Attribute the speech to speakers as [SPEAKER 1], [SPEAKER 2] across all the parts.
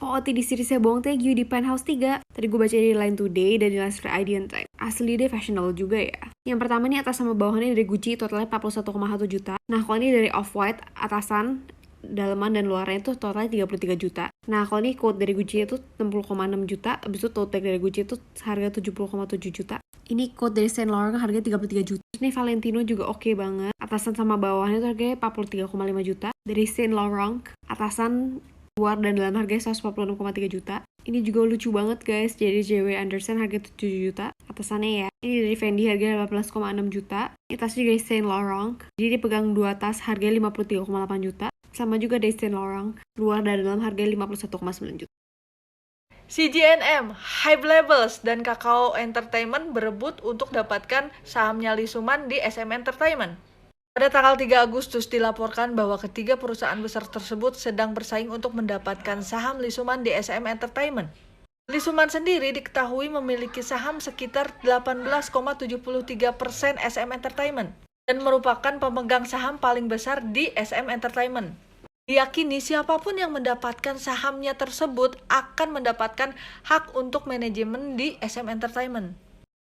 [SPEAKER 1] OOT di seriesnya Bong Tae-gyu di Penthouse 3. Tadi gue baca di Line Today dan di Last Free ID and Time. Asli deh fashionable juga ya. Yang pertama nih atas sama bawahannya dari Gucci totalnya 41,1 juta. Nah kalau ini dari Off-White atasan, dalaman dan luarnya itu totalnya 33 juta. Nah kalau ini coat dari Gucci itu 60,6 juta. Abis itu tote bag dari Gucci itu harga 70,7 juta. Ini coat dari Saint Laurent harganya 33 juta. Ini Valentino juga oke banget. Atasan sama bawahannya itu harganya 43,5 juta. Dari Saint Laurent atasan luar dan dalam harganya 146,3 juta. Ini juga lucu banget guys. Jadi JW Anderson harga 7 juta atasannya ya. Ini dari Fendi harga 18,6 juta. Ini tasnya juga dari Saint Laurent. Jadi dia pegang 2 tas harganya 53,8 juta. Sama juga dari Saint Laurent. Luar dan dalam harganya 51,9 juta.
[SPEAKER 2] CGNM, Hype Labels, dan Kakao Entertainment berebut untuk dapatkan sahamnya Lee Soo-man di SM Entertainment. Pada tanggal 3 Agustus dilaporkan bahwa ketiga perusahaan besar tersebut sedang bersaing untuk mendapatkan saham Lee Soo-man di SM Entertainment. Lee Soo-man sendiri diketahui memiliki saham sekitar 18,73% SM Entertainment dan merupakan pemegang saham paling besar di SM Entertainment. Diyakini siapapun yang mendapatkan sahamnya tersebut akan mendapatkan hak untuk manajemen di SM Entertainment.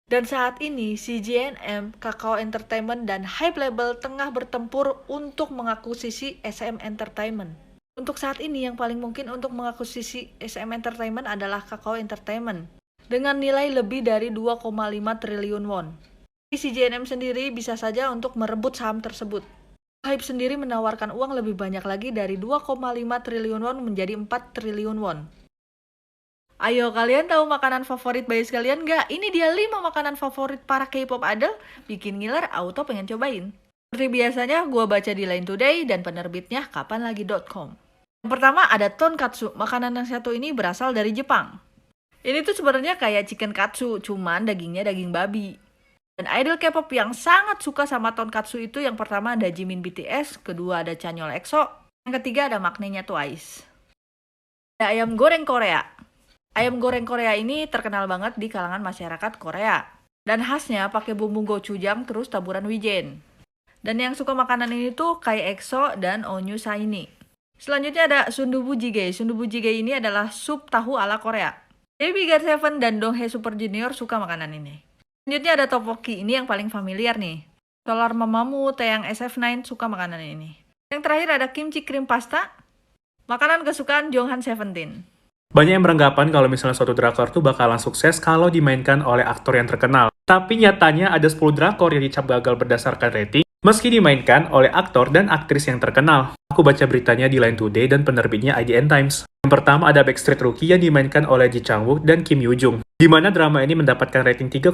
[SPEAKER 2] Dan saat ini, CGNM, Kakao Entertainment, dan Hype Label tengah bertempur untuk mengakuisisi SM Entertainment. Untuk saat ini, yang paling mungkin untuk mengakuisisi SM Entertainment adalah Kakao Entertainment, dengan nilai lebih dari 2,5 triliun won. CGNM sendiri bisa saja untuk merebut saham tersebut. Hype sendiri menawarkan uang lebih banyak lagi dari 2,5 triliun won menjadi 4 triliun won. Ayo, kalian tahu makanan favorit bias kalian nggak? Ini dia 5 makanan favorit para K-pop idol. Bikin ngiler, auto pengen cobain. Seperti biasanya, gua baca di Line Today dan penerbitnya kapanlagi.com. Yang pertama ada tonkatsu. Makanan yang satu ini berasal dari Jepang. Ini tuh sebenarnya kayak chicken katsu, cuman dagingnya daging babi. Dan idol K-pop yang sangat suka sama tonkatsu itu yang pertama ada Jimin BTS, kedua ada Chanyeol EXO, yang ketiga ada maknanya Twice. Ada ayam goreng Korea. Ayam goreng Korea ini terkenal banget di kalangan masyarakat Korea. Dan khasnya pakai bumbu gochujang terus taburan wijen. Dan yang suka makanan ini tuh kayak EXO dan Onyu Saini. Selanjutnya ada sundubu jjigae. Sundubu jjigae ini adalah sup tahu ala Korea. Baby GOT7 dan Donghae Super Junior suka makanan ini. Selanjutnya ada tteokbokki, ini yang paling familiar nih. Solar Mamamoo, Taeyang SF9 suka makanan ini. Yang terakhir ada kimchi cream pasta, makanan kesukaan Jonghan Seventeen.
[SPEAKER 3] Banyak yang beranggapan kalau misalnya suatu drakor tuh bakalan sukses kalau dimainkan oleh aktor yang terkenal. Tapi nyatanya ada 10 drakor yang dicap gagal berdasarkan rating, meski dimainkan oleh aktor dan aktris yang terkenal. Aku baca beritanya di Line Today dan penerbitnya IDN Times. Yang pertama ada Backstreet Rookie yang dimainkan oleh Ji Chang-wook dan Kim Yoo-jung, di mana drama ini mendapatkan rating 3,7%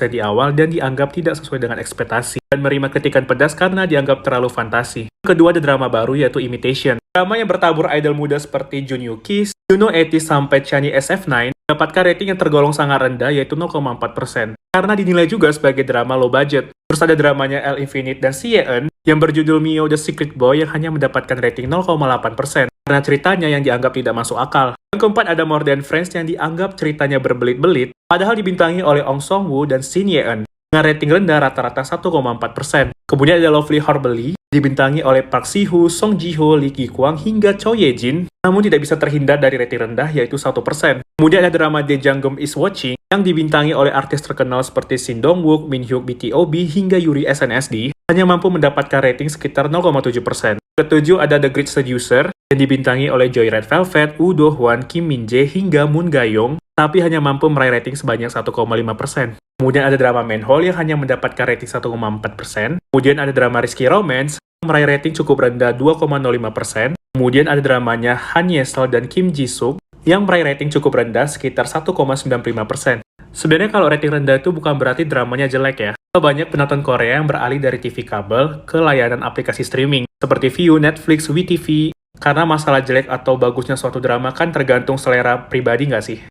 [SPEAKER 3] di awal dan dianggap tidak sesuai dengan ekspektasi, dan menerima kritikan pedas karena dianggap terlalu fantasi. Kedua ada drama baru yaitu Imitation. Drama yang bertabur idol muda seperti Jun Yuki, Juno 80 sampai Chani SF9 mendapatkan rating yang tergolong sangat rendah yaitu 0,4%, karena dinilai juga sebagai drama low budget. Terus ada dramanya L Infinite dan Si Yeon yang berjudul Mio The Secret Boy yang hanya mendapatkan rating 0,8%, karena ceritanya yang dianggap tidak masuk akal. Yang keempat ada More Than Friends yang dianggap ceritanya berbelit-belit, padahal dibintangi oleh Ong Song-woo dan Shin Ye-eun, dengan rating rendah rata-rata 1,4%. Kemudian ada Lovely Horribly, dibintangi oleh Park Si-hoo, Song Ji-ho, Lee Ki-kwang, hingga Cho Ye-jin, namun tidak bisa terhindar dari rating rendah yaitu 1%. Kemudian ada drama The Janggeum Is Watching, yang dibintangi oleh artis terkenal seperti Shin Dong-wook, Min Hyuk BTOB, hingga Yuri SNSD, hanya mampu mendapatkan rating sekitar 0,7%. Ketujuh ada The Great Seducer, yang dibintangi oleh Joy Red Velvet, Woo Do-hwan, Kim Min-jae, hingga Moon Ga-young, tapi hanya mampu meraih rating sebanyak 1,5%. Kemudian ada drama Manhole yang hanya mendapatkan rating 1,4%. Kemudian ada drama Risky Romance yang meraih rating cukup rendah 2,05%. Kemudian ada dramanya Han Ye-seo dan Kim Ji-suk yang meraih rating cukup rendah sekitar 1,95%. Sebenarnya kalau rating rendah itu bukan berarti dramanya jelek ya. Banyak penonton Korea yang beralih dari TV kabel ke layanan aplikasi streaming seperti Viu, Netflix, WeTV. Karena masalah jelek atau bagusnya suatu drama kan tergantung selera pribadi nggak sih?